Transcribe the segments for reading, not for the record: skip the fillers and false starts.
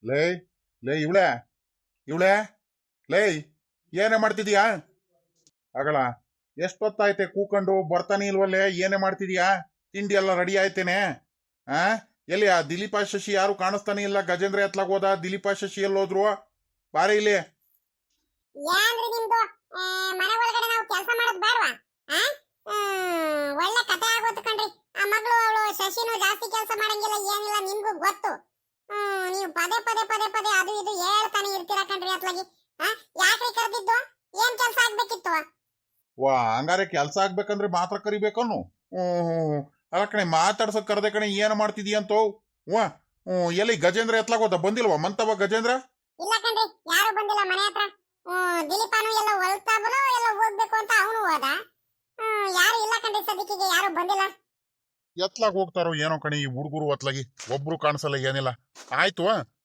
ಲೇ ಲೇ ಇವಳೆ ಇವಳೆ ಲೇ ಏನೇ ಮಾಡ್ತಿದೀಯಾ ಅಗಳ ಎಷ್ಟೊತ್ತಾಯ್ತೆ ಕೂಕೊಂಡು ಬರ್ತಾನೆ ಇಲ್ವಲ್ಲೇ ಏನೇ ಮಾಡ್ತಿದೀಯಾ ತಿಂಡಿ ಎಲ್ಲ ರೆಡಿ ಆಯ್ತೇನೆ ಆ ಎಲ್ಲಿ ಆ ದಿಲೀಪ ಶಶಿ ಯಾರು ಕಾಣಿಸ್ತಾನೆ ಇಲ್ಲ ಗಜೇಂದ್ರ ಎತ್ಲಾಗ ಹೋದ ದಿಲೀಪ ಶಶಿ ಎಲ್ಲೋದ್ರು ಬಾರೆ ಇಲ್ಲಿ ಏನ್ರಿ ನಿಮ್ದು ಮನೆ ಒಳಗಡೆ ನಾವು ಕೆಲಸ ಮಾಡೋದು ಬೇಡವಾ ಒಳ್ಳೆ ಕತೆ ಆಗೋತು ಕಣ್ರಿ ಆ ಮಗಳು ಅವಳು ಶಶಿನೂ ಜಾಸ್ತಿ ಕೆಲಸ ಮಾಡಂಗಿಲ್ಲ ಏನಿಲ್ಲ ನಿಮ್ಗೂ ಗೊತ್ತು ನೀವು ಪದೇ ಪದೇ ಪದೇ ಪದೇ ಅದು ಇದು ಹೇಳ್ತಾನೆ ಇರ್ತೀರಾ ಕಣ್ರಿ ಅತ್ಲಾಗಿ ಯಾಕ್ರಿ ಕರೆದಿದ್ದು ಏನ್ ಕೆಲಸ ಆಗ್ಬೇಕಿತ್ತು ವಾ ಹಂಗಾರೆ ಕೆಲ್ಸ ಆಗ್ಬೇಕಂದ್ರೆ ಮಾತ್ರ ಕರಿಬೇಕನ್ನು ಅಲ್ಲ ಕಣೆ ಮಾತಾಡ್ಸಕ್ ಕರೆದೆ ಕಣೆ ಏನ್ ಮಾಡ್ತಿದೀಯಂತೋ ವಾ ಎಲ್ಲಿ ಗಜೇಂದ್ರ ಎತ್ಲಾಗ ಹೋದ ಬಂದಿಲ್ವಾ ಮಂತವ ಗಜೇಂದ್ರ ಇಲ್ಲ ಕಣ್ರಿ ಯಾರು ಬಂದಿಲ್ಲ ಮನೆ ಹತ್ರ ದಿಲೀಪನು ಎಲ್ಲ ಹೊಲ್ತಾಬನು ಎಲ್ಲ ಹೋಗ್ಬೇಕು ಅಂತ ಅವನು ಹೋದ ಯಾರು ಇಲ್ಲ ಕಣ್ರಿ ಸದ್ಯಕ್ಕೆ ಯಾರು ಬಂದಿಲ್ಲ ಎತ್ಲಾಗ ಹೋಗ್ತಾರೋ ಏನೋ ಕಣೆ ಈ ಹುಡುಗರು ಅತ್ಲಾಗಿ ಒಬ್ರು ಕಾಣಿಸಲ್ಲ ಏನಿಲ್ಲ ಆಯ್ತು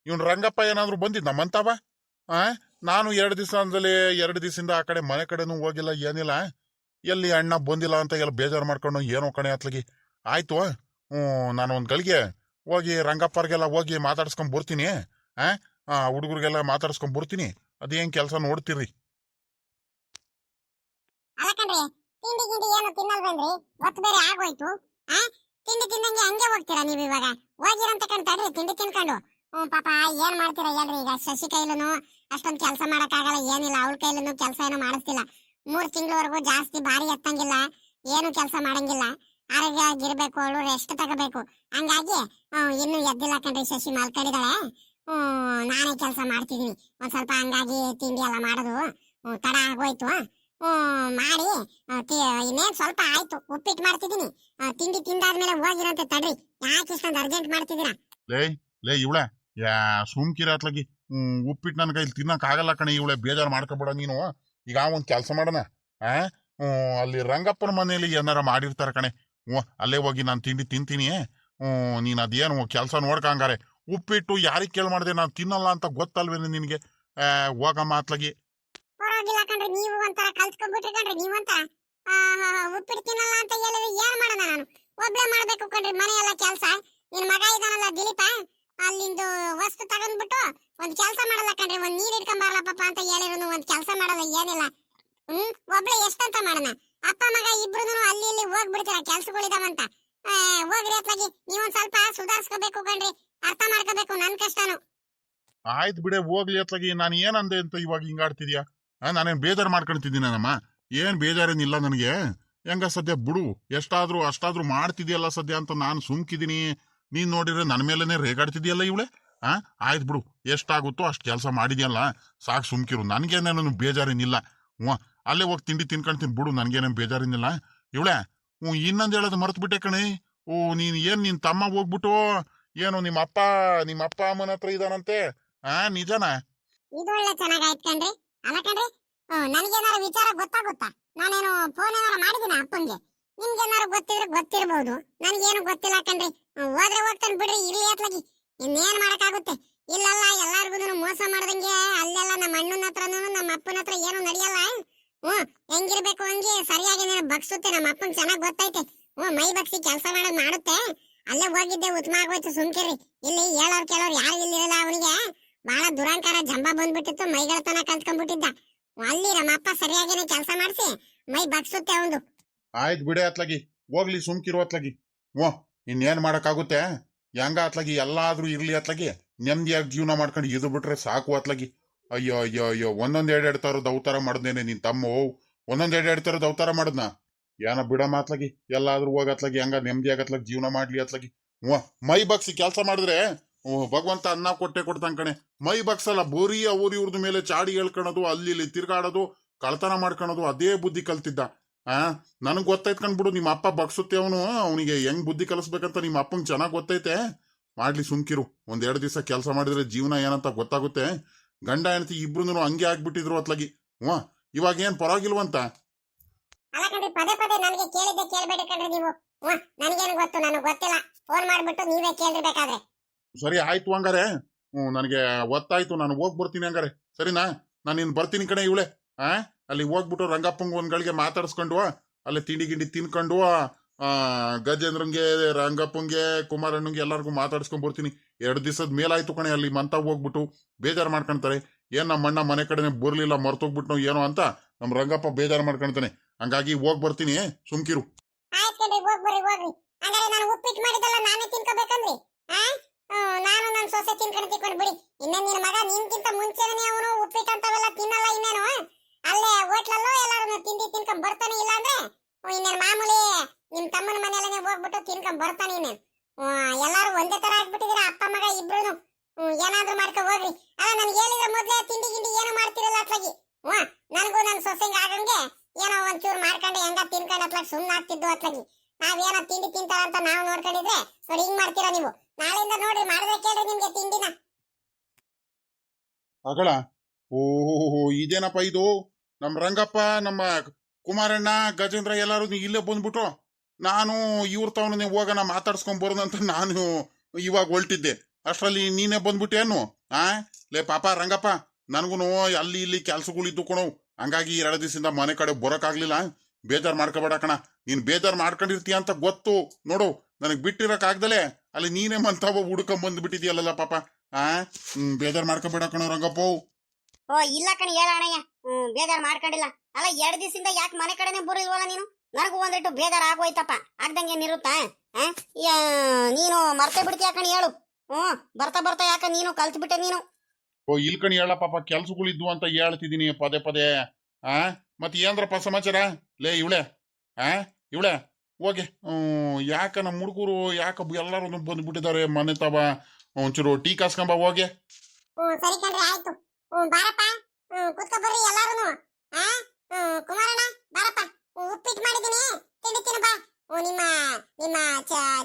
ಇವ್ನ್ ರಂಗಪ್ಪ ಏನಾದ್ರು ಬಂದಿದ್ನ ಮಂತವ ನಾನು 2 ದಿವಸದಿಂದ ಆ ಕಡೆ ಮನೆ ಕಡೆನೂ ಹೋಗಿಲ್ಲ ಏನಿಲ್ಲ ಎಲ್ಲಿ ಅಣ್ಣ ಬಂದಿಲ್ಲ ಅಂತ ಎಲ್ಲ ಬೇಜಾರು ಮಾಡ್ಕೊಂಡು ಏನೋ ಕಣೆ ಅತ್ಲಾಗಿ ಆಯ್ತು ನಾನು ಒಂದ್ ಗಳಿಗೆ ಹೋಗಿ ರಂಗಪ್ಪರ್ಗೆಲ್ಲ ಹೋಗಿ ಮಾತಾಡ್ಸ್ಕೊಂಡ್ ಬರ್ತೀನಿ ಹುಡುಗರಿಗೆಲ್ಲ ಮಾತಾಡ್ಸ್ಕೊಂಡ್ ಬರ್ತೀನಿ ಅದೇನ್ ಕೆಲಸ ನೋಡ್ತೀರಿ ಅಲ್ಲ ಕಣ್ರಿ ತಿಂಡಿ ಗಿಂಡಿ ಏನು ತಿನ್ನಲ್ವೇನ್ರಿ ಹೊತ್ತು ಬೇರೆ ಆಗೋಯ್ತು ತಿಂಡಿ ತಿಂದಂಗೆ ಹಂಗೆ ಹೋಗ್ತೀರಾ ನೀವು ಇವಾಗ ಹೋಗಿರಂತ ತಡ್ರಿ ತಿಂಡಿ ತಿನ್ಕೊಂಡು ಪಾಪ ಏನ್ ಮಾಡ್ತೀರಾ ಹೇಳ್ರಿ ಈಗ ಶಶಿ ಕೈಲೂ ಅಷ್ಟೊಂದು ಕೆಲಸ ಮಾಡಕ್ಕಾಗಲ್ಲ ಏನಿಲ್ಲ ಅವಳ ಕೈಲೂ ಕೆಲಸ ಏನೋ ಮಾಡಿಸ್ತಿಲ್ಲ 3 ತಿಂಗಳವರೆಗೂ ಜಾಸ್ತಿ ಭಾರಿ ಎತ್ತಂಗಿಲ್ಲ ಏನು ಕೆಲಸ ಮಾಡಂಗಿಲ್ಲ ಆರೋಗ್ಯ ಆಗಿರ್ಬೇಕು ಅವಳು ರೆಸ್ಟ್ ತಗೋಬೇಕು ಹಂಗಾಗಿ ಇನ್ನು ಎದ್ದಿಲ್ಲ ಕಣ್ರಿ ಶಶಿ ಮಲ್ಕೊಂಡಿದ್ದಾಳೆ ನಾನೇ ಕೆಲಸ ಮಾಡ್ತಿದೀನಿ ಒಂದ್ ಸ್ವಲ್ಪ ಹಂಗಾಗಿ ತಿಂಡಿ ಎಲ್ಲ ಮಾಡೋದು ತಡ ಆಗೋಯ್ತು ಮಾಡಿ ಇನ್ನೇನ್ ಸ್ವಲ್ಪ ಆಯ್ತು ಉಪ್ಪಿಟ್ಟು ಮಾಡ್ತಿದೀನಿ ತಿಂಡಿ ತಿಂದಾದ್ಮೇಲೆ ಹೋಗಿರಂತೆ ತಡ್ರಿ ಯಾಕೆ ಇಷ್ಟೊಂದು ಅರ್ಜೆಂಟ್ ಮಾಡ್ತಿದ್ದೀರಾ ಲೇ ಇವಳೆ ಸುಮ್ಕಿರ ಅತ್ಲಾಗಿ ಉಪ್ಪಿಟ್ಟು ನನ್ನ ಕೈಲಿ ತಿನ್ನಕ್ ಆಗಲ್ಲ ಕಣೆ ಇವಳೆ ಬೇಜಾರು ಮಾಡ್ಕೊಬೇಡ ನೀನು ಈಗ ಒಂದ್ ಕೆಲಸ ಮಾಡೋಣ ಅಲ್ಲಿ ರಂಗಪ್ಪನ ಮನೆಯಲ್ಲಿ ಏನಾರ ಮಾಡಿರ್ತಾರ ಕಣೆ ಅಲ್ಲೇ ಹೋಗಿ ನಾನು ತಿಂಡಿ ತಿಂತೀನಿ ನೀನ್ ಅದೇನು ಕೆಲಸ ನೋಡ್ಕಂಗಾರೆ ಉಪ್ಪಿಟ್ಟು ಯಾರಿಗ್ ಕೇಳ್ ಮಾಡ್ದೆ ನಾನು ತಿನ್ನಲ್ಲ ಅಂತ ಗೊತ್ತಲ್ವೇನೆ ನಿನ್ಗೆ ಹೋಗಮ್ಮ ಅತ್ಲಾಗಿ ಪರವಾಗಿಲ್ಲ ಕಣ್ರಿ ನೀವು ಒಂಥರ ಕಲ್ತ್ಕೊಂಡ್ಬಿಟ್ರಿ ಕಣ್ರಿ ನೀವಂತರ ಉಪ್ಪಿಟ್ಟು ತಿನ್ನಲ್ಲ ಅಂತ ಹೇಳಿದ್ರೆ ಏನ್ ಮಾಡೋಣ ನಾನು ಒಬ್ಳೆ ಮಾಡ್ಬೇಕು ಕಣ್ರಿ ಮನೆ ಎಲ್ಲ ಕೆಲಸ ನಿನ್ ಮಗ ಇದಾನಲ್ಲ ದಿಲೀಪ ಅಲ್ಲಿಂದು ವಸ್ತು ತಗೊಂಡ್ಬಿಟ್ಟು ಒಂದ್ ಕೆಲಸ ಮಾಡಲ್ಲ ಕಣ್ರಿ ಒಂದ್ ನೀರ್ ಇಟ್ಕೊಂಡ್ ಬರಲ್ಲ ಪಾಪ ಅಂತ ಹೇಳಿರೋನು ಒಂದ್ ಕೆಲಸ ಮಾಡಲ್ಲ ಏನಿಲ್ಲ ಒಬ್ಳೆ ಎಷ್ಟಂತ ಮಾಡೋಣ ಅಪ್ಪ ಮಗ ಇಬ್ರು ಅಲ್ಲಿ ಇಲ್ಲಿ ಹೋಗ್ಬಿಡ್ತೀರ ಕೆಲ್ಸಗಳಿದಾವಂತ ಹೋಗ್ರಿ ಅತ್ಲಾಗಿ ನೀವೊಂದ್ ಸ್ವಲ್ಪ ಸುಧಾರಿಸ್ಕೋಬೇಕು ಕಣ್ರಿ ಅರ್ಥ ಮಾಡ್ಕೋಬೇಕು ನನ್ ಕಷ್ಟನು ಆಯ್ತು ಬಿಡೆ ಹೋಗ್ಲಿ ಅತ್ಲಾಗಿ ನಾನು ಏನಂದೆ ಅಂತ ಇವಾಗ ಹಿಂಗಾಡ್ತಿದ್ಯಾ ನಾನೇನ್ ಬೇಜಾರು ಮಾಡ್ಕೊಂತಿದ್ದೀನಮ್ಮ ಏನ್ ಬೇಜಾರೇನಿಲ್ಲ ನನಗೆ ಹೆಂಗ ಸದ್ಯ ಬಿಡು ಎಷ್ಟಾದ್ರೂ ಅಷ್ಟಾದ್ರೂ ಮಾಡ್ತಿದ್ಯಲ್ಲ ಸದ್ಯ ಅಂತ ನಾನು ಸುಮ್ಕಿದೀನಿ ನೀನ್ ನೋಡಿದ್ರೆ ನನ್ನ ಮೇಲೆನೆ ರೇಗಾಡ್ತಿದ್ಯಲ್ಲ ಇವಳೆ ಆಯ್ತು ಬಿಡು ಎಷ್ಟಾಗುತ್ತೋ ಅಷ್ಟು ಕೆಲಸ ಮಾಡಿದ್ಯಲ್ಲ ಸಾಕು ಸುಮ್ಕಿರು ನನ್ಗೇನೇನು ಬೇಜಾರೇನಿಲ್ಲ ಅಲ್ಲೇ ಹೋಗಿ ತಿಂಡಿ ತಿನ್ಕೊಂತೀನಿ ಬಿಡು ನನ್ಗೇನೇನು ಬೇಜಾರೇನಿಲ್ಲ ಇವಳೆ ಇನ್ನೊಂದ್ ಹೇಳೋದು ಮರ್ತು ಬಿಟ್ಟೆ ಕಣೆ ನೀನ್ ನಿನ್ ತಮ್ಮ ಹೋಗ್ಬಿಟ್ಟು ಏನು ನಿಮ್ಮ ಅಪ್ಪ ಅಮ್ಮನ ಹತ್ರ ಇದಾನಂತೆ ನಿಜನಾ ಇದು ಒಳ್ಳೆ ಚೆನ್ನಾಗಾಯ್ತು ಕಣ್ರಿ ಅಲ್ಲ ಕಣ್ರಿ ನನಗೇನಾರು ವಿಚಾರ ಗೊತ್ತಾಗುತ್ತಾ ನಾನೇನು ಫೋನ್ ಏನಾರು ಮಾಡಿದಿನ ಅಪ್ಪಂಗೆ ನಿಮ್ಗೇನಾರು ಗೊತ್ತಿದ್ರೆ ಗೊತ್ತಿರಬಹುದು ನನಗೇನು ಗೊತ್ತಿಲ್ಲ ಕಣ್ರಿ ಹೋದ್ರೆ ಹೋಗ್ತಾನೆ ಬಿಡ್ರಿ ಇಲ್ಲಿ ಅತ್ಲಾಗಿ ಇನ್ನೇನ್ ಮಾಡಕ್ಕಾಗುತ್ತೆ ಇಲ್ಲಲ್ಲ ಎಲ್ಲಾರ್ಗು ಮೋಸ ಮಾಡ್ದಂಗೆ ಅಲ್ಲೆಲ್ಲ ನಮ್ಮ ಅಣ್ಣನ ಹತ್ರನೂ ನಮ್ಮ ಅಪ್ಪನ ಹತ್ರ ಏನು ನಡೆಯಲ್ಲ ಹೆಂಗಿರ್ಬೇಕು ಹಂಗೆ ಸರಿಯಾಗಿ ಬಗ್ಸುತ್ತೆ ನಮ್ಮ ಅಪ್ಪಂಗೆ ಚೆನ್ನಾಗ್ ಗೊತ್ತೈತೆ ಮೈ ಬಗ್ಸಿ ಕೆಲಸ ಮಾಡೋದ್ ಮಾಡುತ್ತೆ ಅಲ್ಲೇ ಹೋಗಿದ್ದೆ ಉತ್ತಮ ಆಗೋಯ್ತು ಸುಮ್ಕಿರಿ ಇಲ್ಲಿ ಹೇಳೋರ್ ಕೇಳೋರ್ ಯಾರು ಇಲ್ಲಿರಲ್ಲ ಅವನಿಗೆ ಬಹಳ ದುರಾಂಕಾರ ಜಂಬ ಬಂದ್ಬಿಟ್ಟಿತ್ತು ಮೈಗಳತನ ಕಲ್ತ್ಕೊಂಡ್ಬಿಟ್ಟಿದ್ದ ಅಲ್ಲಿ ನಮ್ಮ ಅಪ್ಪ ಸರಿಯಾಗಿನೇ ಕೆಲಸ ಮಾಡಿಸಿ ಮೈ ಬಗ್ಸುತ್ತೆ ಅವನು ಆಯ್ತು ಬಿಡೆ ಅತ್ಲಾಗಿ ಹೋಗ್ಲಿ ಸುಮ್ಕಿರು ಅತ್ಲಾಗಿ ಇನ್ನೇನ್ ಮಾಡಕ್ಕಾಗುತ್ತೆ ಹೆಂಗ ಅತ್ಲಾಗಿ ಎಲ್ಲಾದ್ರೂ ಇರ್ಲಿ ಅತ್ಲಾಗಿ ನೆಮ್ಮದಿಯಾಗಿ ಜೀವನ ಮಾಡ್ಕೊಂಡು ಇದ್ದು ಬಿಟ್ರೆ ಸಾಕು ಅತ್ಲಾಗಿ ಅಯ್ಯೋ ಅಯ್ಯೋ ಅಯ್ಯೋ ಒಂದೊಂದ್ 2 ತರದ್ ಅವತಾರ ಮಾಡಿದ್ನೇನೆ ನಿನ್ ತಮ್ಮ ಒಂದೊಂದ್ 2 ತರದ್ ಅವತಾರ ಮಾಡದ್ನ ಏನ ಬಿಡ ಮಾತ್ಲಾಗಿ ಎಲ್ಲಾದ್ರೂ ಹೋಗತ್ಲಾಗಿ ಹೆಂಗ ನೆಮ್ಮದಿಯಾಗತ್ಲಾಗಿ ಜೀವನ ಮಾಡ್ಲಿ ಅತ್ಲಾಗಿ ಮೈ ಬಗ್ಸಿ ಕೆಲಸ ಮಾಡಿದ್ರೆ ಭಗವಂತ ಅನ್ನ ಕೊಡ್ತಾನ ಕಣೆ ಮೈ ಬಗ್ಸಲ್ಲ ಬೋರಿ ಇವ್ರದ್ ಮೇಲೆ ಚಾಡಿ ಹೇಳ್ಕೊಳೋದು ಅಲ್ಲಿ ಇಲ್ಲಿ ತಿರ್ಗಾಡೋದು ಕಳ್ತನ ಮಾಡ್ಕೊಳೋದು ಅದೇ ಬುದ್ಧಿ ಕಲ್ತಿದ್ದ ನನಗ್ ಗೊತ್ತೈತ್ಕೊಂಡ್ಬಿಡು ನಿಮ್ಮ ಅಪ್ಪ ಬಗ್ಸುತ್ತೆ ಅವನಿಗೆ ಹೆಂಗ್ ಬುದ್ಧಿ ಕಲಿಸ್ಬೇಕಂತ ನಿಮ್ಮ ಅಪ್ಪಂಗ್ ಚೆನ್ನಾಗ್ ಗೊತ್ತೈತೆ ಮಾಡ್ಲಿ ಸುಮ್ಕಿರು 1-2 ದಿವಸ ಕೆಲಸ ಮಾಡಿದ್ರೆ ಜೀವನ ಏನಂತ ಗೊತ್ತಾಗುತ್ತೆ ಗಂಡ ಹೆಂಡತಿ ಇಬ್ರು ಹಂಗೆ ಆಗ್ಬಿಟ್ಟಿದ್ರು ಅತ್ಲಾಗಿ ಇವಾಗ ಏನ್ ಪರವಾಗಿಲ್ವಂತ ಪದೇ ಪದೇ ನನಗೆ ಕೇಳಿದ್ದೆ ಕೇಳ್ಬೇಡಿ ಕಣ್ರಿ ನೀವು ನನಗೇನು ಗೊತ್ತು ನನಗೆ ಗೊತ್ತಿಲ್ಲ ಫೋನ್ ಮಾಡ್ಬಿಟ್ಟು ನೀವೇ ಕೇಳಿರ್ಬೇಕಾದ್ರೆ ಸರಿ ಆಯ್ತು ಹಂಗಾರೆ ನನಗೆ ಒತ್ತಾಯ್ತು ನಾನು ಹೋಗ್ ಬರ್ತೀನಿ ಹಂಗಾರೆ ಸರಿನಾ ನಾನು ಇನ್ ಬರ್ತೀನಿ ಕಣೆ ಇವಳೆ ಅಲ್ಲಿ ಹೋಗ್ಬಿಟ್ಟು ರಂಗಪ್ಪಂಗ್ ಒಂದ್ಗಳಿಗೆ ಮಾತಾಡ್ಸ್ಕೊಂಡು ಅಲ್ಲೇ ತಿಂಡಿ ಗಿಂಡಿ ತಿನ್ಕೊಂಡು ಗಜೇಂದ್ರಂಗೆ ರಂಗಪ್ಪಂಗೆ ಕುಮಾರಣ್ಣಂಗೆ ಎಲ್ಲರಿಗೂ ಮಾತಾಡ್ಸ್ಕೊಂಡ್ ಬರ್ತೀನಿ 2 ದಿವಸದ ಮೇಲಾಯ್ತು ಕಣೆ ಅಲ್ಲಿ ಮಂತಾಗ ಹೋಗ್ಬಿಟ್ಟು ಬೇಜಾರು ಮಾಡ್ಕೊಂತಾರೆ. ಏನ್ ನಮ್ಮ ಅಣ್ಣ ಮನೆ ಕಡೆನೆ ಬರ್ಲಿಲ್ಲ ಮರ್ತೋಗ್ಬಿಟ್ನೋ ಏನೋ ಅಂತ ನಮ್ ರಂಗಪ್ಪ ಬೇಜಾರು ಮಾಡ್ಕೊಂತಾನೆ. ಹಂಗಾಗಿ ಹೋಗ್ ಬರ್ತೀನಿ, ಸುಮ್ಕಿರು. ಆಯ್ತು ಕಣ್ರಿ, ಹೋಗ್ರಿ. ಹಂಗಾರೆ ನಾನು ಉಪ್ಪಿಟ್ಟು ಮಾಡಿದ್ದಲ್ಲ ನಾನೇ ತಿನ್ಕೋಬೇಕಂದ್ರಿ? ಆ ನಾನು ನನ್ನ ಸೊಸೆ ತಿನ್ಕೊಂಡು ಬಿಡಿ. ಇನ್ನ ನಿನ್ನ ಮಗ ನಿನ್ಕಿಂತ ಮುಂಚೆನೇ ಅವನು ಉಪ್ಪಿಟ್ಟು ಅಂತವೆಲ್ಲ ತಿನ್ನಲ್ಲ. ಇನ್ನೇನು ಅಲ್ಲೇ ಹೋಟ್ಲಲ್ಲೋ ಎಲ್ಲಾರು ತಿನ್ಕೊಂಡ್ ಬರ್ತಾನೆ. ಇಲ್ಲ ಅಂದ್ರೆ ಇನ್ನೇನು ಮಾಮೂಲಿ ನಿಮ್ ತಮ್ಮನ ಮನೆಯಲ್ಲೇ ಹೋಗ್ಬಿಟ್ಟು ತಿನ್ಕೊಂಡ್ ಬರ್ತಾನೆ. ಇನ್ನೇನು ಎಲ್ಲಾರು ಒಂದೇ ತರ ಆಗ್ಬಿಟ್ಟಿದೀರ ಅಪ್ಪ ಮಗ ಇಬ್ರು. ಏನಾದ್ರೂ ಮಾಡ್ಕೊ ಹೋಗ್ರಿ. ಅಲ್ಲ ನನ್ಗೆ ಹೇಳಿದ್ರೆ ಮೊದ್ಲೇ ತಿಂಡಿ ಏನು ಮಾಡ್ತಿರಲ್ಲ ಅತ್ಲಾಗಿ. ನನಗೂ ನನ್ನ ಸೊಸೆಗೆ ಆಗಂಗೆ ಏನೋ ಒಂಚೂರು ಮಾಡ್ಕೊಂಡು ಹೆಂಗ ತಿನ್ಕೊಂಡು ಅತ್ಲಾಗಿ ಸುಮ್ಮನೆ ಆಗ್ತಿದ್ದು ಅತ್ಲಾಗಿ. ನಾವೇನೋ ತಿಂಡಿ ತಿಂತಾರ ಅಂತ ನಾವು ನೋಡ್ಕೊಂಡಿದ್ರೆ ನೋಡಿ ಹಿಂಗ್ ಮಾಡ್ತೀರಾ ನೀವು. ನಾಳೆಯಿಂದ ನೋಡ್ರಿ ಮಾಡಿದ್ರೆ ಕೇಳ್ರಿ ನಿಮ್ಗೆ ತಿಂಡಿನ. ಅಗಳ ಓಹೋ ಇದೇನಪ್ಪ ಇದು? ನಮ್ ರಂಗಪ್ಪ, ನಮ್ಮ ಕುಮಾರಣ್ಣ, ಗಜೇಂದ್ರ ಎಲ್ಲಾರು ಇಲ್ಲೇ ಬಂದ್ಬಿಟ್ಟು ನಾನು ಇವ್ರ ತವನೇ ಹೋಗೋಣ ಮಾತಾಡ್ಸ್ಕೊಂಡ್ ಬರೋದಂತ ನಾನು ಇವಾಗ ಹೊಲ್ಟಿದ್ದೆ. ಅಷ್ಟ್ರಲ್ಲಿ ನೀನೇ ಬಂದ್ಬಿಟ್ಟೇನು? ಲೇ ಪಾಪ ರಂಗಪ್ಪ, ನನ್ಗೂನು ಅಲ್ಲಿ ಇಲ್ಲಿ ಕೆಲ್ಸಗಳಿದ್ದು ಕಣೋ. ಹಂಗಾಗಿ 2 ದಿವಸದಿಂದ ಮನೆ ಕಡೆ ಬರೋಕ್ಕಾಗ್ಲಿಲ್ಲ. ಬೇಜಾರ್ ಮಾಡ್ಕೋಬೇಡ ಕಣ. ನೀನ್ ಬೇಜಾರ್ ಮಾಡ್ಕೊಂಡಿರ್ತೀಯ ಅಂತ ಗೊತ್ತು ನೋಡು. ನನಗ್ ಬಿಟ್ಟಿರಕ್ ಆಗ್ದಲೆ ಅಲ್ಲಿ ನೀನೇ ಮಂತಾವ ಹುಡ್ಕೊಂಡ್ ಬಂದ್ಬಿಟ್ಟಿದ್ಯಲ್ಲ ಪಾಪ. ಬೇಜಾರ್ ಮಾಡ್ಕೋಬೇಡ ಕಣೋ ರಂಗಪ್ಪ. ಓ ಇಲ್ಲ ಕಣಿ, ಹೇಳ ಅಣ್ಣಯ್ಯ. ಬೇಜಾರ್ ಮಾಡ್ಕೊಂಡಿಲ್ಲ. ಅಲ್ಲ 2 ದಿವಸದಿಂದ ಯಾಕೆ ಮನೆ ಕಡೆನೆ ಬರೋಲ್ವಲ್ಲ ನೀನು? ನನಗೂ ಒಂದಿಟ್ಟು ಬೇಜಾರ್ ಆಗೋಯ್ತಪ್ಪ. ಆಗ್ದಂಗೆ ಏನಿರುತ್ತಾ? ನೀನು ಮರ್ತೇ ಬಿಡ್ತೀಯ ಕಣಿ, ಹೇಳು. ಬರ್ತಾ ಯಾಕ ನೀನು ಕಲ್ತ್ಬಿಟ್ಟೆ ನೀನು. ಓ ಇಲ್ ಕಣಿ ಹೇಳ ಪಾಪ, ಕೆಲ್ಸಗಳಿದ್ವು ಅಂತ ಹೇಳ್ತಿದೀನಿ ಪದೇ ಪದೇ. ಮತ್ತೆ ಏನ್ರಪ್ಪ ಸಮಾಚಾರ? ಲೇ ಇವಳೆ ಹೋಗೆ. ಯಾಕ ನಮ್ಮ ಹುಡುಗರು ಯಾಕ ಎಲ್ಲಾರು ಬಂದ್ಬಿಟ್ಟಿದ್ದಾರೆ ಮನೆ ತವ. ಒಂಚೂರು ಟೀ ಕಾಸ್ಕೊಂಬ ಹೋಗೆ. ಸರಿ ಕಣ್ರಿ, ಆಯ್ತು. ಬಾರಪ್ಪ, ಕೂತ್ಕೊ ಬರ್ರಿ ಎಲ್ಲಾರು. ಕುಮಾರಣ್ಣ ಬಾರಪ್ಪ, ಉಪ್ಪಿಟ್ಟು ಮಾಡಿದೀನಿ, ತಿಂಡಿ ತಿನ್ನು ಬಾ. ನಿಮ್ಮ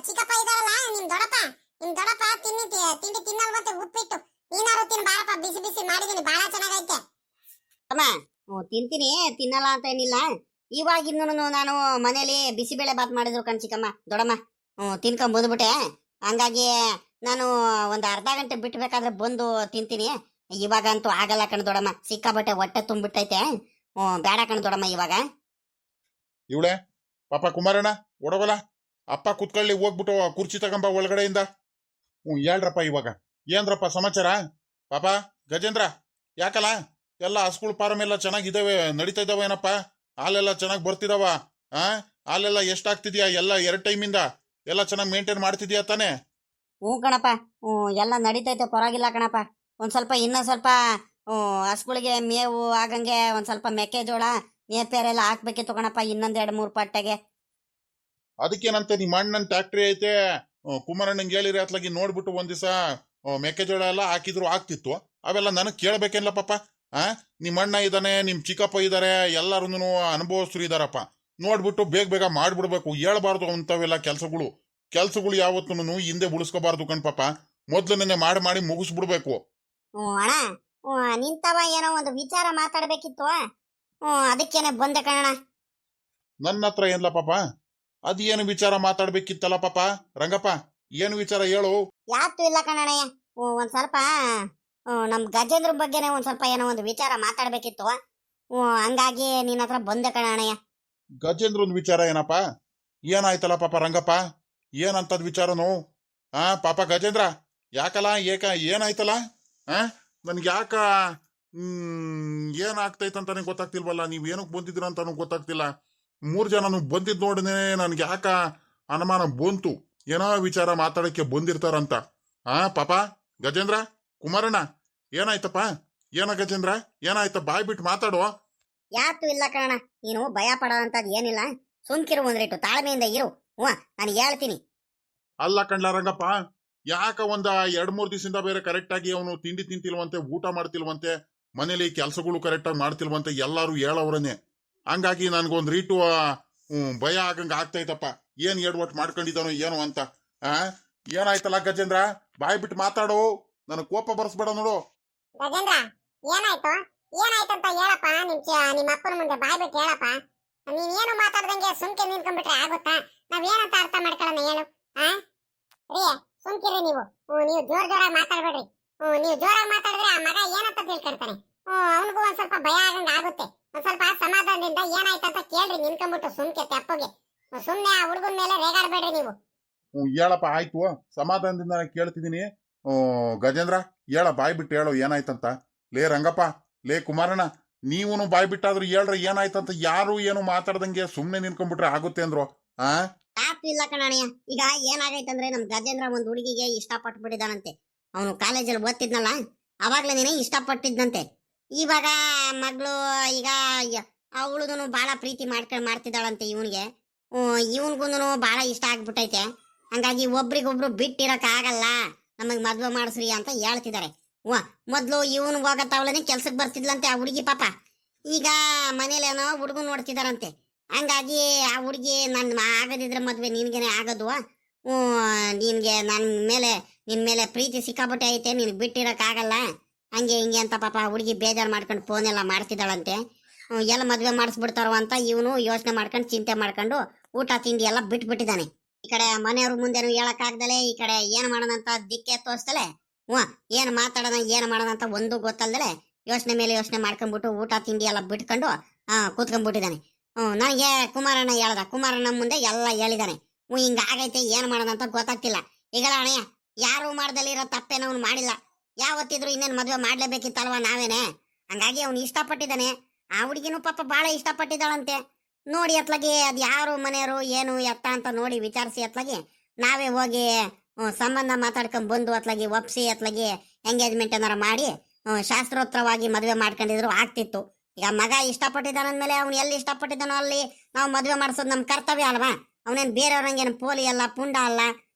ಚಿಕ್ಕಪ್ಪ ಇದಾರಲ್ಲ, ನಿಮ್ ದೊಡ್ಡಪ್ಪ ತಿಂಡಿ ತಿನ್ನಲ್ವಂತೆ ಉಪ್ಪಿಟ್ಟು. ನೀನಾರು ತಿನ್ನು ಬಾರಪ್ಪ, ಬಿಸಿ ಮಾಡಿದೀನಿ, ಬಹಳ ಚೆನ್ನಾಗೈತೆ. ಅಮ್ಮ ತಿಂತೀನಿ, ತಿನ್ನಲ್ಲ ಅಂತ ಏನಿಲ್ಲ. ಇವಾಗಿನ್ನು ನಾನು ಮನೇಲಿ ಬಿಸಿಬೇಳೆ ಬಾತ್ ಮಾಡಿದ್ರು ಕಣ್ ಚಿಕ್ಕಮ್ಮ ದೊಡ್ಡಮ್ಮ. ತಿನ್ಕೊಂಡ್ ಬಂದ್ಬಿಟ್ಟೆ. ಹಂಗಾಗಿ ನಾನು ಒಂದು ಅರ್ಧ ಗಂಟೆ ಬಿಟ್ಬೇಕಾದ್ರೆ ಬಂದು ತಿಂತೀನಿ. ಇವಾಗಂತೂ ಆಗಲ್ಲ ಕಣ್ ದೊಡ್ಡಮ್ಮ, ಸಿಕ್ಕಾಬಟ್ಟೆ ಹೊಟ್ಟೆ ತುಂಬಿಟ್ಟೈತೆ. ಬೇಡ ಕಣ್ ದೊಡ್ಡಮ್ಮ ಇವಾಗ. ಇವಳೆ ಪಾಪ ಕುಮಾರಣ್ಣ ಒಡಗಲ್ಲ, ಅಪ್ಪ ಕುತ್ಕೊಳ್ಳಿ, ಹೋಗ್ಬಿಟ್ಟು ಕುರ್ಚಿ ತಗೊಂಬ ಒಳಗಡೆಯಿಂದ. ಹೇಳ್ರಪ್ಪ ಇವಾಗ ಏನ್ರಪ್ಪ ಸಮಾಚಾರ? ಪಾಪ ಗಜೇಂದ್ರ ಯಾಕಲ್ಲ? ಎಲ್ಲ ಹಸ್ಗಳು ಫಾರಂ ಎಲ್ಲ ಚೆನ್ನಾಗಿದ್ದಾವೆ, ನಡೀತಾ ಇದ್ದಾವೆ ಏನಪ್ಪ? ಹಾಲೆಲ್ಲ ಚೆನ್ನಾಗಿ ಬರ್ತಿದಾವ? ಹಾಲೆಲ್ಲ ಎಷ್ಟಾಗ್ತಿದ್ಯಾ? ಎಲ್ಲ 2 ಟೈಮಿಂದ ಎಲ್ಲ ಚೆನ್ನಾಗಿ ಮೇಂಟೈನ್ ಮಾಡ್ತಿದ್ಯಾ ತಾನೆ? ಕಣಪ್ಪ, ಎಲ್ಲ ನಡೀತೈತೆ, ಪರವಾಗಿಲ್ಲ ಕಣಪ್ಪ. ಒಂದ್ ಸ್ವಲ್ಪ ಇನ್ನೂ ಸ್ವಲ್ಪ ಹಸ್ಗಳಿಗೆ ಮೇವು ಆಗಂಗೆ ಒಂದ್ ಸ್ವಲ್ಪ ಮೆಕ್ಕೆಜೋಳ ನೇಪೇರೆಲ್ಲ ಹಾಕ್ಬೇಕಿತ್ತು ಕಣಪ್ಪ, ಇನ್ನೊಂದ್ 2-3 ಪಟ್ಟೆಗೆ. ಅದಕ್ಕೇನಂತೆ ನಿಮ್ಮ ಅಣ್ಣನ ಟ್ಯಾಕ್ಟ್ರಿ ಐತೆ, ಕುಮಾರಣ್ಣಂಗೆ ಹೇಳಿರಿ ಅತ್ಲಾಗಿ ನೋಡ್ಬಿಟ್ಟು ಒಂದ್ ದಿವಸ ಮೆಕ್ಕೆಜೋಳ ಎಲ್ಲ ಹಾಕಿದ್ರು ಆಗ್ತಿತ್ತು. ಅವೆಲ್ಲ ನನಗ್ ಕೇಳ್ಬೇಕೇನ್ಲ ಪಾಪ. ನಿಮ್ಮ ಅಣ್ಣ ಇದ್ದಾನೆ, ನಿಮ್ ಚಿಕ್ಕಪ್ಪ ಇದಾರೆ, ಎಲ್ಲಾರು ಅನುಭವಸ್ಥರು ಇದಾರಪ್ಪ. ನೋಡ್ಬಿಟ್ಟು ಬೇಗ ಮಾಡ್ಬಿಡ್ಬೇಕು. ಹೇಳ್ಬಾರ್ದು ಅಂತವೆಲ್ಲ ಕೆಲ್ಸಗಳು ಯಾವತ್ತೂ ಹಿಂದೆ ಉಳಿಸ್ಕೋಬಾರ್ದು ಕಣ್ ಪಾಪ. ಮೊದ್ಲನೇ ಮಾಡಿ ಮುಗಿಸ್ಬಿಡ್ಬೇಕು. ಅಣ್ಣ, ನಿಂತವ ಏನೋ ಒಂದು ವಿಚಾರ ಮಾತಾಡ್ಬೇಕಿತ್ತು, ಅದಕ್ಕೇನೆ ಬಂದೆ ಕಣ. ನನ್ನ ಹತ್ರ ಏನ್ಲ ಪಾಪ? ಅದೇನು ವಿಚಾರ ಮಾತಾಡ್ಬೇಕಿತ್ತಲ್ಲ ಪಾಪ? ರಂಗಪ್ಪ ಏನು ವಿಚಾರ ಹೇಳು. ಯಾತು ಇಲ್ಲ ಕಣಯ್ಯ, ಒಂದ್ ಸ್ವಲ್ಪ ನಮ್ ಗಜೇಂದ್ರ ಬಗ್ಗೆನೆ ಒಂದ್ ಸ್ವಲ್ಪ ಏನೋ ಒಂದು ವಿಚಾರ ಮಾತಾಡ್ಬೇಕಿತ್ತು. ಹಂಗಾಗಿ ನಿನ್ನ ಹತ್ರ ಬಂದೆ ಕಣಯ್ಯ. ಗಜೇಂದ್ರನ್ ವಿಚಾರ ಏನಪ್ಪ? ಏನಾಯ್ತಲ್ಲ ಪಾಪ ರಂಗಪ್ಪ? ಏನಂತದ್ ವಿಚಾರನು? ಪಾಪ ಗಜೇಂದ್ರ ಯಾಕಲ್ಲ? ಏನಾಯ್ತಲ್ಲ? ನನ್ಗೆ ಯಾಕ ಏನಾಗ್ತೈತಂತಾನೆ ಗೊತ್ತಾಗ್ತಿಲ್ವಲ್ಲ. ನೀವ್ ಏನಕ್ ಬಂದಿದ್ರ ಅಂತಾನು ಗೊತ್ತಾಗ್ತಿಲ್ಲ. 3 ಜನನು ಬಂದಿದ್ ನೋಡನೆ ನನ್ಗೆ ಯಾಕ ಅನುಮಾನ ಬಂತು, ಏನೋ ವಿಚಾರ ಮಾತಾಡಕ್ಕೆ ಬಂದಿರ್ತಾರಂತ. ಪಾಪ ಗಜೇಂದ್ರ, ಕುಮಾರಣ್ಣ ಏನಾಯ್ತಪ್ಪ? ಗಜೇಂದ್ರ ಏನಾಯ್ತ? ಬಾಯ್ ಬಿಟ್ಟು ಮಾತಾಡುವ. ಯಾತು ಇಲ್ಲ ಕಣ, ನೀನು ಭಯ ಪಡೋಂತದ್ ಏನಿಲ್ಲ. ಸುಮ್ಕಿರು, ಒಂದ್ರೇಟು ತಾಳ್ಮೆಯಿಂದ ಇರು. ನಾನು ಹೇಳ್ತೀನಿ. ಅಲ್ಲ ಕಣ್ಲ ರಂಗಪ್ಪ, ಯಾಕ 2-3 ದಿವಸದಿಂದ ಬೇರೆ ಕರೆಕ್ಟ್ ಆಗಿ ಅವನು ತಿಂಡಿ ತಿಂತಿಲ್ವಂತೆ, ಊಟ ಮಾಡ್ತಿಲ್ವಂತೆ, ಮನೇಲಿ ಕೆಲ್ಸಗಳು ಕರೆಕ್ಟ್ ಆಗಿ ಮಾಡ್ತಿಲ್ವಂತೆ, ಎಲ್ಲಾರು ಹೇಳವ್ರನೆ. ಹಂಗಾಗಿ ನನ್ಗೊಂದ್ ರೀಟು ಭಯ ಆಗಂಗ ಆಗ್ತೈತಪ್ಪ. ಏನ್ ಎಡ್ವಟ್ ಮಾಡ್ಕೊಂಡಿದ್ದಾನೋ ಏನೋ ಅಂತ. ಏನಾಯ್ತಲ್ಲ ಗಜೇಂದ್ರ? ಬಾಯ್ ಬಿಟ್ಟು ಮಾತಾಡು, ನನಗ್ ಕೋಪ ಬರ್ಸ್ಬೇಡ ನೋಡು. ಗಜೇಂದ್ರ ಏನಾಯ್ತಂತ ಹೇಳಪ್ಪ. ನಿಮ್ಮ ಅಪ್ಪನ ಮುಂದೆ ಬಾಯ್ ಬಿಟ್ಟು ಹೇಳಪ್ಪ. ನೀನ್ ಏನು ಮಾತಾಡ್ದಂಗೆ ಸುಮ್ಕೆ ನಿಂತ್ಕೊಂಡ್ಬಿಟ್ರೆ ಆಗುತ್ತಾ? ನಾವೇನಂತ ಅರ್ಥ ಮಾಡ್ಕೊಳ್ಳೋಣ ಹೇಳು. ರೀ ಸುಮ್ಕಿರಿ ನೀವು ಜೋರಾಗಿ ಮಾತಾಡ್ಬೇಡ್ರಿ. ನೀವು ಜೋರಾಗಿ ಮಾತಾಡಿದ್ರೆ ಆ ಮಗ ಏನಂತ ತಿಳ್ಕೊಳ್ತಾನೆ. ಅವನಿಗೂ ಒಂದ್ ಸ್ವಲ್ಪ ಭಯ ಆಗಂಗ ಆಗುತ್ತೆ. ಒಂದ್ ಸ್ವಲ್ಪ ಸಮಾಧಾನದಿಂದ ಏನಾಯ್ತಂತ ಕೇಳ್ರಿ, ನಿಂತ್ಕೊಂಡ್ಬಿಟ್ಟು ಸುಮ್ಕೆ ತೆಪ್ಪಗೆ. ಸುಮ್ನೆ ಆ ಹುಡುಗನ ಮೇಲೆ ರೇಗಾಡ್ಬೇಡ್ರಿ ನೀವು. ಹೇಳಪ್ಪ, ಆಯ್ತು, ಸಮಾಧಾನದಿಂದ ಕೇಳ್ತಿದೀನಿ. ಗಜೇಂದ್ರ ಹೇಳ ಬಾಯ್ ಬಿಟ್ಟು ಹೇಳು ಏನಾಯ್ತಂತ. ಲೇ ರಂಗಪ್ಪ, ಲೇ ಕುಮಾರಣ್ಣ, ನೀವೂನು ಬಾಯ್ ಬಿಟ್ಟಾದ್ರೂ ಹೇಳ್ರಿ ಏನಾಯ್ತಂತ. ಯಾರು ಏನು ಮಾತಾಡ್ದಂಗೆ ಸುಮ್ನೆ ನಿನ್ಕೊಂಡ್ಬಿಟ್ರೆ ಆಗುತ್ತೆ ಅಂದ್ರು. ಆ ಯಾಕೆ ಇಲ್ಲ ಕಣಣ್ಣ. ಈಗ ಏನಾಗೈತಂದ್ರೆ ನಮ್ ಗಜೇಂದ್ರ ಒಂದ್ ಹುಡುಗಿಗೆ ಇಷ್ಟಪಟ್ಬಿಟ್ಟಿದಾನಂತೆ. ಅವನು ಕಾಲೇಜಲ್ಲಿ ಓದ್ತಿದ್ನಲ್ಲ, ಅವಾಗ್ಲೇನೆ ಇಷ್ಟಪಟ್ಟಿದ್ದಂತೆ. ಇವಾಗ ಮಗಳು ಈಗ ಅವಳುನು ಬಹಳ ಪ್ರೀತಿ ಮಾಡ್ತಿದ್ದಾಳಂತೆ ಇವನ್ಗೆ. ಇವನ್ಗುನು ಬಹಳ ಇಷ್ಟ ಆಗ್ಬಿಟ್ಟೈತೆ. ಹಂಗಾಗಿ ಒಬ್ರಿಗೊಬ್ರು ಬಿಟ್ಟಿರಕ್ ಆಗಲ್ಲ, ನಮಗ್ ಮದ್ವೆ ಮಾಡಿಸ್ರಿ ಅಂತ ಹೇಳ್ತಿದ್ದಾರೆ. ಮೊದ್ಲು ಇವನ್ ಹೋಗತ್ತವಳನೆ ಕೆಲ್ಸಕ್ ಬರ್ತಿದ್ಲಂತೆ ಆ ಹುಡುಗಿ ಪಾಪ. ಈಗ ಮನೇಲೇನೋ ಹುಡುಗನ್ ನೋಡ್ತಿದಾರಂತೆ. ಹಂಗಾಗಿ ಆ ಹುಡುಗಿ ನನ್ ಆಗದಿದ್ರೆ ಮದ್ವೆ ನಿನ್ಗೆನೆ ಆಗೋದು. ನಿನ್ಗೆ ನಿನ್ ಮೇಲೆ ಪ್ರೀತಿ ಸಿಕ್ಕಾಪಟ್ಟೆ ಐತೆ, ನಿನ್ ಬಿಟ್ಟಿರಕ್ ಆಗಲ್ಲ, ಹಂಗೆ ಹಿಂಗೆ ಅಂತ ಪಾಪ ಹುಡುಗಿ ಬೇಜಾರ್ ಮಾಡ್ಕೊಂಡು ಫೋನ್ ಎಲ್ಲ ಮಾಡ್ತಿದ್ದಾಳಂತೆ. ಎಲ್ಲ ಮದ್ವೆ ಮಾಡಿಸ್ಬಿಡ್ತಾರೋ ಅಂತ ಇವನು ಯೋಚನೆ ಮಾಡ್ಕೊಂಡು ಚಿಂತೆ ಮಾಡ್ಕೊಂಡು ಊಟ ತಿಂಡಿ ಎಲ್ಲ ಬಿಟ್ಬಿಟ್ಟಿದ್ದಾನೆ. ಈ ಕಡೆ ಮನೆಯವ್ರ ಮುಂದೆನು ಹೇಳಕ್ ಆಗ್ದಲೆ, ಈ ಕಡೆ ಏನ್ ಮಾಡೋಣ ಅಂತ ದಿಕ್ಕೆ ತೋರಿಸ್ತಲೆ. ಏನ್ ಮಾತಾಡೋಣ ಏನ್ ಮಾಡೋಣ ಅಂತ ಒಂದು ಗೊತ್ತಲ್ದಲೆ ಯೋಚನೆ ಮೇಲೆ ಯೋಚನೆ ಮಾಡ್ಕೊಂಡ್ಬಿಟ್ಟು ಊಟ ತಿಂಡಿ ಎಲ್ಲ ಬಿಟ್ಕೊಂಡು ಕೂತ್ಕೊಂಡ್ಬಿಟ್ಟಿದ್ದಾನೆ. ನನಗೆ ಕುಮಾರಣ್ಣ ಮುಂದೆ ಎಲ್ಲ ಹೇಳಿದಾನೆ. ಹಿಂಗ ಆಗೈತೆ ಏನ್ ಮಾಡೋಣ ಅಂತ ಗೊತ್ತಾಗ್ತಿಲ್ಲ. ಈಗ ಅಣ್ಣಯ್ಯ, ಯಾರು ಮಾಡ್ದಲ್ಲಿರೋ ತಪ್ಪೇನ ಅವ್ನು ಮಾಡಿಲ್ಲ. ಯಾವತ್ತಿದ್ರು ಇನ್ನೇನ್ ಮದ್ವೆ ಮಾಡ್ಲೇಬೇಕಿತ್ತಲ್ವಾ ನಾವೇನೆ. ಹಂಗಾಗಿ ಅವ್ನು ಇಷ್ಟಪಟ್ಟಿದ್ದಾನೆ. ಆ ಹುಡುಗಿನೂ ಪಾಪ ಬಹಳ ಇಷ್ಟಪಟ್ಟಿದ್ದಾಳಂತೆ. ನೋಡಿ ಅತ್ಲಾಗಿ ಅದ್ ಯಾರು ಮನೆಯವರು ಏನು ಎತ್ತ ಅಂತ ನೋಡಿ ವಿಚಾರಿಸಿ ಅತ್ಲಾಗಿ ನಾವೇ ಹೋಗಿ ಸಂಬಂಧ ಮಾತಾಡ್ಕೊಂಡ್ ಬಂದು ಅತ್ಲಾಗಿ ಒಪ್ಸಿ ಅತ್ಲಾಗಿ ಎಂಗೇಜ್ಮೆಂಟ್ ಏನಾರ ಮಾಡಿ ಶಾಸ್ತ್ರೋತ್ತರವಾಗಿ ಮದ್ವೆ ಮಾಡ್ಕೊಂಡಿದ್ರು ಆಗ್ತಿತ್ತು. ಈಗ ಮಗ ಇಷ್ಟಪಟ್ಟಿದ್ದಾನಂದ್ಮೇಲೆ ಅವ್ನು ಎಲ್ಲಿ ಇಷ್ಟಪಟ್ಟಿದ್ದಾನೋ ಅಲ್ಲಿ ನಾವು ಮದ್ವೆ ಮಾಡಿಸೋದು ನಮ್ ಕರ್ತವ್ಯ ಅಲ್ವಾ. ಅವನೇನ್ ಬೇರೆಯವ್ರಂಗೇನು ಪೋಲಿ ಅಲ್ಲ, ಪುಂಡ ಅಲ್ಲ,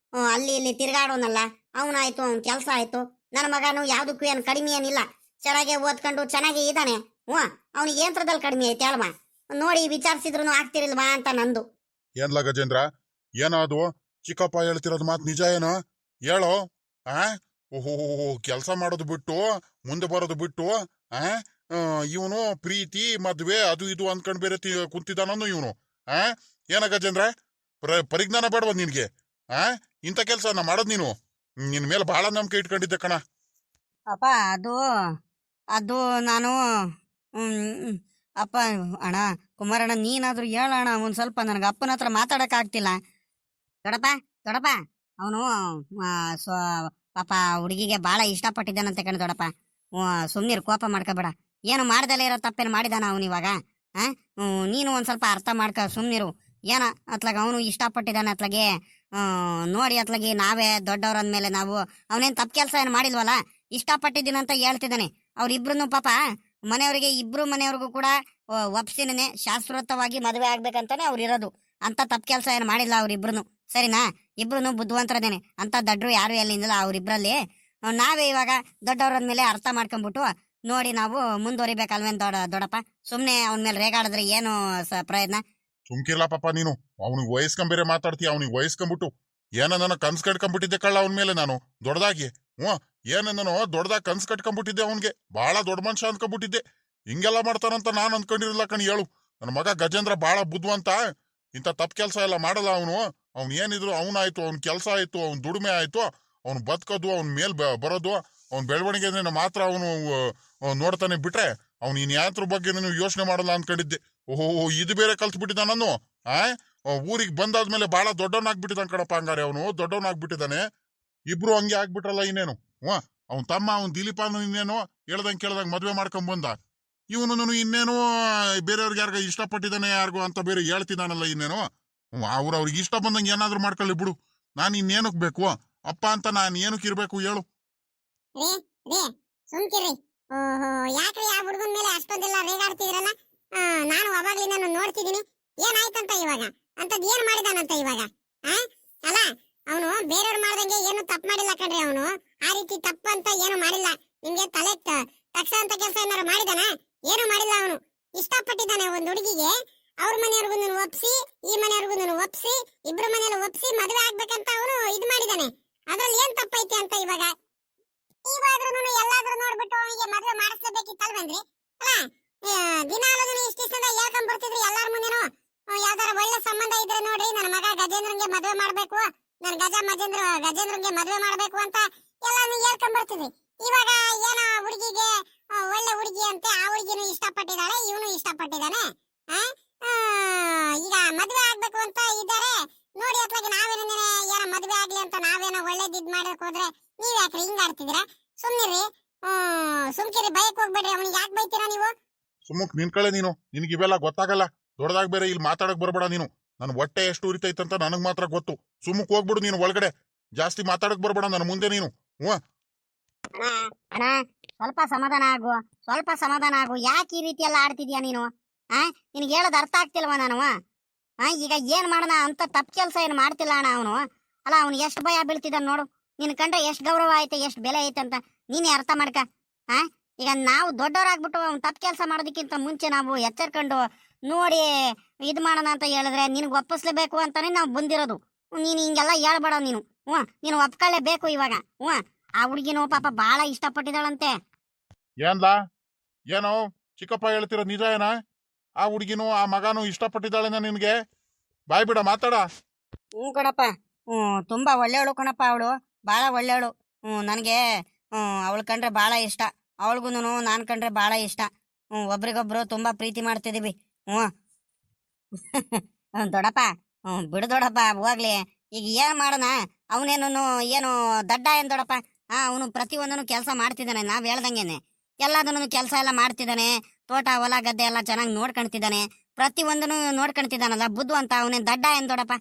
ಅಲ್ಲಿ ಇಲ್ಲಿ ತಿರ್ಗಾಡೋನಲ್ಲ. ಅವನಾಯ್ತು, ಅವ್ನ ಕೆಲಸ ಆಯ್ತು. ನನ್ನ ಮಗನು ಯಾವ್ದಕ್ಕೂ ಏನು ಕಡಿಮೆ ಏನಿಲ್ಲ, ಚೆನ್ನಾಗೆ ಓದ್ಕೊಂಡು ಚೆನ್ನಾಗೇ ಇದ್ದಾನೆ. ಅವ್ನಿಗೆ ಯಂತ್ರದಲ್ಲಿ ಕಡಿಮೆ ಐತೆ ಅಲ್ವಾ. ನೋಡಿ ವಿಚಾರಿಸಿದ್ರು ಆಗ್ತಿರಿಲ್ವಾ ಅಂತ ನಂದು. ಏನ್ಲ ಗಜೇಂದ್ರ, ಏನೋ ಅದು ಚಿಕ್ಕಪ್ಪ ಹೇಳ್ತಿರೋದು ಮಾತು ನಿಜ ಏನೋ ಹೇಳೋ. ಓಹೋ, ಕೆಲಸ ಮಾಡೋದು ಬಿಟ್ಟು ಮುಂದೆ ಬರೋದು ಬಿಟ್ಟು ಇವನು ಪ್ರೀತಿ ಮದ್ವೆ ಅದು ಇದು ಅಂದ್ಕೊಂಡ್ ಬೇರೆ ಕುಂತಿದ್ದಾನೋ ಇವನು. ಏನ ಗಜೇಂದ್ರ, ಪರಿಜ್ಞಾನ ಬೇಡವ ನಿನ್ಗೆ? ಇಂಥ ಕೆಲಸ ಮಾಡೋದ್ ನೀನು? ನಿನ್ ಮೇಲೆ ಬಹಳ ನಂಬಿಕೆ ಇಟ್ಕೊಂಡಿದ್ದೆ ಕಣ. ಅಪ್ಪ ಅದು ನಾನು ಅಪ್ಪ ಅಣ್ಣ ಕುಮಾರಣ್ಣ, ನೀನಾದ್ರೂ ಹೇಳೋಣ ಒಂದ್ ಸ್ವಲ್ಪ. ನನಗೆ ಅಪ್ಪನ ಹತ್ರ ಮಾತಾಡಕ್ ಆಗ್ತಿಲ್ಲ. ದೊಡಪ್ಪ ಅವನು ಪಾಪ ಹುಡುಗಿಗೆ ಬಹಳ ಇಷ್ಟಪಟ್ಟಿದ್ದಾನಂತೆ ಕಣ ದೊಡಪ್ಪ. ಸುಮ್ನಿರ್, ಕೋಪ ಮಾಡ್ಕೋಬೇಡ. ಏನು ಮಾಡ್ದಲೇ ಇರೋ ತಪ್ಪೇನು ಮಾಡಿದಾನ ಅವನು ಇವಾಗ? ನೀನು ಒಂದ್ ಸ್ವಲ್ಪ ಅರ್ಥ ಮಾಡ್ಕ, ಸುಮ್ನಿರು. ಏನ ಅತ್ಲಾಗ ಅವನು ಇಷ್ಟಪಟ್ಟಿದ್ದಾನೆ ಅತ್ಲಾಗೆ. ನೋಡಿ ಅತ್ಲಾಗಿ ನಾವೇ ದೊಡ್ಡವ್ರ ಅಂದ್ಮೇಲೆ ನಾವು ಅವನೇನ್ ತಪ್ಪು ಕೆಲಸ ಏನು ಮಾಡಿಲ್ವಲ್ಲ, ಇಷ್ಟಪಟ್ಟಿದ್ದೀನಂತ ಹೇಳ್ತಿದ್ದಾನೆ. ಅವ್ರಿಬ್ರು ಪಾಪ ಮನೆಯವರಿಗೆ, ಇಬ್ರು ಮನೆಯವ್ರಿಗೂ ಕೂಡ ಒಪ್ಸಿನೇ ಶಾಸ್ತ್ರೋತ್ತವಾಗಿ ಮದುವೆ ಆಗ್ಬೇಕಂತಾನೆ ಅವ್ರು ಇರೋದು. ಅಂತ ತಪ್ಪು ಕೆಲಸ ಏನು ಮಾಡಿಲ್ಲ ಅವ್ರಿಬ್ರು, ಸರಿನಾ? ಇಬ್ರು ಬುದ್ಧಿವಂತರದೇನೆ, ಅಂತ ದಡ್ರು ಯಾರು ಎಲ್ಲಿಂದಲ್ಲ ಅವ್ರಿಬ್ರಲ್ಲಿ. ನಾವೇ ಇವಾಗ ದೊಡ್ಡವ್ರಂದ್ಮೇಲೆ ಅರ್ಥ ಮಾಡ್ಕೊಂಡ್ಬಿಟ್ಟು ನೋಡಿ ನಾವು ಮುಂದುವರಿಬೇಕಲ್ವೇನ್ ದೊಡ್ಡಪ್ಪ? ಸುಮ್ನೆ ಅವನ ಮೇಲೆ ರೇಗಾಡಿದ್ರೆ ಏನು ಪ್ರಯತ್ನ? ಸುಮ್ಕಿರ್ಲ ಪಾಪ ನೀನು. ಅವ್ನಿಗೆ ವಯಸ್ಕೊಂಬೇರೆ ಮಾತಾಡ್ತೀಯ. ಅವ್ನಿಗೆ ವಯಸ್ಕೊಂಬಿಟ್ಟು ನನ್ನ ಕನ್ಸ್ ಕಟ್ಕೊಂಡ್ಬಿಟ್ಟಿದ್ದೆ ಕಳ್ಳ ಅವನ ಮೇಲೆ ನಾನು ದೊಡ್ಡದಾಗಿ. ಏನೋ ದೊಡ್ಡದಾಗಿ ಕನ್ಸ್ ಕಟ್ಕೊಂಡ್ಬಿಟ್ಟಿದ್ದೆ. ಅವ್ನಿಗೆ ಬಹಳ ದೊಡ್ಡ ಮನುಷ್ಯ ಅಂದ್ಕೊಂಡ್ಬಿಟ್ಟಿದ್ದೆ. ಹಿಂಗೆಲ್ಲ ಮಾಡ್ತಾನಂತ ನಾನು ಅಂದ್ಕೊಂಡಿರಲ್ಲ ಕಣ್. ಹೇಳು, ನನ್ನ ಮಗ ಗಜೇಂದ್ರ ಬಹಳ ಬುದ್ಧಿವಂತ. ಇಂಥ ತಪ್ಪು ಕೆಲಸ ಎಲ್ಲ ಮಾಡಲ್ಲ ಅವನು. ಅವ್ನು ಏನಿದ್ರು ಅವನಾಯ್ತು, ಅವ್ನ ಕೆಲಸ ಆಯ್ತು, ಅವ್ನ ದುಡಿಮೆ ಆಯ್ತು, ಅವ್ನು ಬದುಕೋದು, ಅವ್ನ ಮೇಲ್ ಬರೋದು, ಅವ್ನ ಬೆಳವಣಿಗೆ ಮಾತ್ರ ಅವನು ನೋಡ್ತಾನೆ. ಬಿಟ್ರೆ ಅವ್ನು ಇನ್ಯಾತ್ರ ಬಗ್ಗೆ ನಾನು ಯೋಚನೆ ಮಾಡಲ್ಲ ಅನ್ಕೊಂಡಿದ್ದೆ. ಓಹೋ, ಇದು ಬೇರೆ ಕಲ್ತ್ಬಿಟ್ಟಿದ್ದ ನಾನು. ಊರಿಗೆ ಬಂದಾದ್ಮೇಲೆ ಬಹಳ ದೊಡ್ಡವನಾಗ್ಬಿಟ್ಟಿದ್ದಾನೆ ಕಣಪ್ಪ. ಹಂಗಾರೆ ಅವನು ದೊಡ್ಡವನಾಗ್ಬಿಟ್ಟಿದ್ದಾನೆ. ಇಬ್ರು ಹಂಗೆ ಆಗ್ಬಿಟ್ರಲ್ಲ ಇನ್ನೇನು. ಅವ್ನ ತಮ್ಮ ಅವ್ನ ದಿಲೀಪನು ಇನ್ನೇನು ಹೇಳ್ದಂಗೆ ಕೇಳ್ದಂಗೆ ಮದ್ವೆ ಮಾಡ್ಕೊಂಡ್ ಬಂದ. ಇವನು ಇನ್ನೇನು ಬೇರೆಯವ್ರಿಗೆ ಯಾರಿಗ ಇಷ್ಟಪಟ್ಟಿದ್ದಾನೆ ಯಾರಿಗೂ ಅಂತ ಬೇರೆ ಹೇಳ್ತಿದ್ದಾನಲ್ಲ ಇನ್ನೇನು. ಅವ್ರಿಗೆ ಇಷ್ಟ ಬಂದಂಗೆ ಏನಾದ್ರು ಮಾಡ್ಕೊಳ್ಳಿ ಬಿಡು. ನಾನು ಇನ್ನೇನಕ್ ಬೇಕು ಅಪ್ಪ ಅಂತ? ನಾನು ಏನಕ್ಕೆ ಇರ್ಬೇಕು ಹೇಳು? ಸುಮ್ಕಿರಿ. ಓಹೋ, ಯಾಕ್ರಿ ಆ ಹುಡುಗನ ಮೇಲೆ ಅಷ್ಟೊಂದೆಲ್ಲ ರೇಗಾಡ್ತಿದ್ರಲ್ಲ? ನಾನು ಅವಾಗ್ಲಿಂದ ನೋಡ್ತಿದ್ದೀನಿ. ಏನಾಯ್ತಂತ ಇವಾಗ? ಅಂತದ್ ಏನ್ ಮಾಡಿದಾನಂತ ಇವಾಗ? ಅಲ್ಲ, ಅವನು ಬೇರೆಯವ್ರು ಮಾಡ್ದಂಗೆ ಏನು ತಪ್ಪು ಮಾಡಿಲ್ಲ ಕಣ್ರಿ. ಅವನು ಆ ರೀತಿ ತಪ್ಪು ಅಂತ ಏನು ಮಾಡಿಲ್ಲ. ನಿಮ್ಗೆ ತಲೆ ತಕ್ಷ ಅಂತ ಕೆಲಸ ಏನಾರು ಮಾಡಿದಾನ? ಏನು ಮಾಡಿಲ್ಲ. ಅವನು ಇಷ್ಟಪಟ್ಟಿದ್ದಾನೆ ಒಂದ್ ಹುಡುಗಿಗೆ. ಅವ್ರ ಮನೆಯವ್ರಿಗೂ ಒಪ್ಸಿ, ಈ ಮನೆಯವ್ರಿಗೂ ಒಪ್ಸಿ, ಇಬ್ರು ಮನೆಯಲ್ಲೂ ಒಪ್ಸಿ ಮದುವೆ ಆಗ್ಬೇಕಂತ ಅವನು ಇದ್ ಮಾಡಿದಾನೆ. ಅದ್ರಲ್ಲಿ ಏನ್ ತಪ್ಪೈತೆ ಅಂತ ಇವಾಗ? ಇವಾದ್ರೂ ಎಲ್ಲಾದ್ರೂ ನೋಡ್ಬಿಟ್ಟು ಅವನಿಗೆ ಮದುವೆ ಮಾಡಿಸ್ಲೇಬೇಕಿತ್ತಲ್ವೇನ್ರಿ? ಅಲ್ಲ, ದಿನಾಲೂ ಇಷ್ಟಿಷ್ಟದ ಹೇಳ್ಕೊಂಡ್ ಬರ್ತಿದ್ರಿ ಎಲ್ಲಾರ ಮುಂದೆನೂ. ಯಾವ್ದಾರ ಒಳ್ಳೆ ಸಂಬಂಧ ಇದ್ರೆ ನೋಡ್ರಿ, ನನ್ನ ಮಗ ಗಜೇಂದ್ರನ್ಗೆ ಮದುವೆ ಮಾಡ್ಬೇಕು, ನನ್ ಗಜೇಂದ್ರನ್ಗೆ ಮದುವೆ ಮಾಡ್ಬೇಕು ಅಂತ ಎಲ್ಲಾನು ಹೇಳ್ಕೊಂಡ್ ಬರ್ತಿದ್ರಿ. ಇವಾಗ ಏನೋ ಹುಡುಗಿಗೆ ಒಳ್ಳೆ ಹುಡುಗಿ ಅಂತೆ, ಆ ಹುಡುಗಿನೂ ಇಷ್ಟಪಟ್ಟಿದ್ದಾಳೆ, ಇವನು ಇಷ್ಟಪಟ್ಟಿದ್ದಾನೆ. ಈಗ ಮದುವೆ ಆಗ್ಬೇಕು ಅಂತ ಇದ್ದಾರೆ ನೋಡಿ. ಅತ್ಲಾಗಿ ನಾವೇನೇನೆ ಏನೋ ಮದುವೆ ಆಗ್ಲಿ ಅಂತ ನಾವೇನೋ ಒಳ್ಳೇದಿದ್ ಮಾಡಕ್ ಹೋದ್ರೆ ನೀವ್ ಯಾಕ್ರಿ ಹಿಂಗ ಮಾತಾಡ್ತಿದ್ದೀರಾ ಸುಮ್ನಿರಿ ಸುಮ್ಕಿರಿ ಬೈಕ್ ಹೋಗ್ಬೇಡ್ರಿ ಅವನಿಗೆ ಯಾಕೆ ಬೈತೀರಾ ನೀವು ಸುಮ್ಮಕ್ ನಿನ್ಕಳೆ ನೀನು ನಿನ್ಗೆ ಇವೆಲ್ಲ ಗೊತ್ತಾಗಲ್ಲ ದೊಡ್ಡದಾಗ ಬೇರೆ ಇಲ್ಲಿ ಮಾತಾಡಕ್ ಬರ್ಬೇಡ ನೀನು ನನ್ ಹೊಟ್ಟೆ ಎಷ್ಟು ಉರಿತೈತಂತ ನನಗ್ ಮಾತ್ರ ಗೊತ್ತು ಸುಮ್ಮಕ್ ಹೋಗ್ಬಿಡು ನೀನು ಒಳಗಡೆ ಜಾಸ್ತಿ ಮಾತಾಡಕ್ ಬರ್ಬೇಡ ನನ್ನ ಮುಂದೆ ನೀನು ಅಣ್ಣ ಸ್ವಲ್ಪ ಸಮಾಧಾನ ಆಗು ಯಾಕೆ ಈ ರೀತಿ ಎಲ್ಲ ಆಡ್ತಿದ್ಯಾ ನೀನು ನಿನಗೆ ಹೇಳೋದು ಅರ್ಥ ಆಗ್ತಿಲ್ವಾ ನಾನು ಈಗ ಏನ್ ಮಾಡೋಣ ಅಂತ ತಪ್ಪು ಕೆಲಸ ಏನು ಮಾಡ್ತಿಲ್ಲ ಅಣ್ಣ ಅವನು ಅಲ್ಲ ಅವ್ನು ಎಷ್ಟು ಭಯ ಬೀಳ್ತಿದ್ದಾನೆ ನೋಡು ನಿನ್ ಕಂಡ್ರೆ ಎಷ್ಟು ಗೌರವ ಐತೆ ಎಷ್ಟು ಬೆಲೆ ಐತೆ ಅಂತ ನೀನೇ ಅರ್ಥ ಮಾಡ್ಕ ಈಗ ನಾವು ದೊಡ್ಡವರಾಗ್ಬಿಟ್ಟು ಅವ್ನು ತಪ್ಪು ಕೆಲಸ ಮಾಡೋದಕ್ಕಿಂತ ಮುಂಚೆ ನಾವು ಎಚ್ಚರ್ಕೊಂಡು ನೋಡಿ ಇದು ಮಾಡೋಣ ಅಂತ ಹೇಳಿದ್ರೆ ನಿನಗೆ ಒಪ್ಪಿಸ್ಲೇಬೇಕು ಅಂತಾನೆ ನಾವು ಬಂದಿರೋದು ನೀನು ಹಿಂಗೆಲ್ಲ ಹೇಳ್ಬೇಡ ನೀನು ಒಪ್ಕೊಳ್ಳೇಬೇಕು ಇವಾಗ ಆ ಹುಡುಗಿನೂ ಪಾಪ ಬಹಳ ಇಷ್ಟಪಟ್ಟಿದ್ದಾಳಂತೆ ಏನ್ಲಾ ಏನೋ ಚಿಕ್ಕಪ್ಪ ಹೇಳ್ತಿರೋ ನಿಜ ಏನ ಆ ಹುಡುಗಿನೂ ಆ ಮಗನೂ ಇಷ್ಟಪಟ್ಟಿದ್ದಾಳೆನ ನಿನ್ಗೆ ಬಾಯ್ ಬಿಡ ಮಾತಾಡ ಕಣಪ್ಪ ತುಂಬಾ ಒಳ್ಳೆಯವಳು ಕಣಪ್ಪ ಅವಳು ಬಹಳ ಒಳ್ಳೆಯವಳು ನನಗೆ ಅವಳು ಕಂಡ್ರೆ ಬಹಳ ಇಷ್ಟ ಅವಳಿಗೂ ನಾನ್ ಕಂಡ್ರೆ ಬಹಳ ಇಷ್ಟ ಒಬ್ರಿಗೊಬ್ರು ತುಂಬಾ ಪ್ರೀತಿ ಮಾಡ್ತಿದೀವಿ ದೊಡ್ಡಪ್ಪ ಬಿಡು ದೊಡ್ಡಪ್ಪ ಹೋಗ್ಲಿ ಈಗ ಏನ್ ಮಾಡೋಣ ಅವನೇನು ಏನು ದಡ್ಡ ಏನ್ ದೊಡ್ಡಪ್ಪ ಅವನು ಪ್ರತಿಯೊಂದನ್ನು ಕೆಲಸ ಮಾಡ್ತಿದ್ದಾನೆ ನಾವ್ ಹೇಳ್ದಂಗೆನೆ ಎಲ್ಲದನ್ನು ಕೆಲಸ ಎಲ್ಲ ಮಾಡ್ತಿದ್ದಾನೆ ತೋಟ ಹೊಲ ಗದ್ದೆ ಎಲ್ಲ ಚೆನ್ನಾಗಿ ನೋಡ್ಕೊಂತಿದ್ದಾನೆ ಪ್ರತಿಯೊಂದನ್ನು ನೋಡ್ಕೊಂತಿದ್ದಾನಲ್ಲ ಬುದ್ಧಿವಂತ ಅವನೇನ್ ದಡ್ಡ ಏನ್ ದೊಡ್ಡಪ್ಪ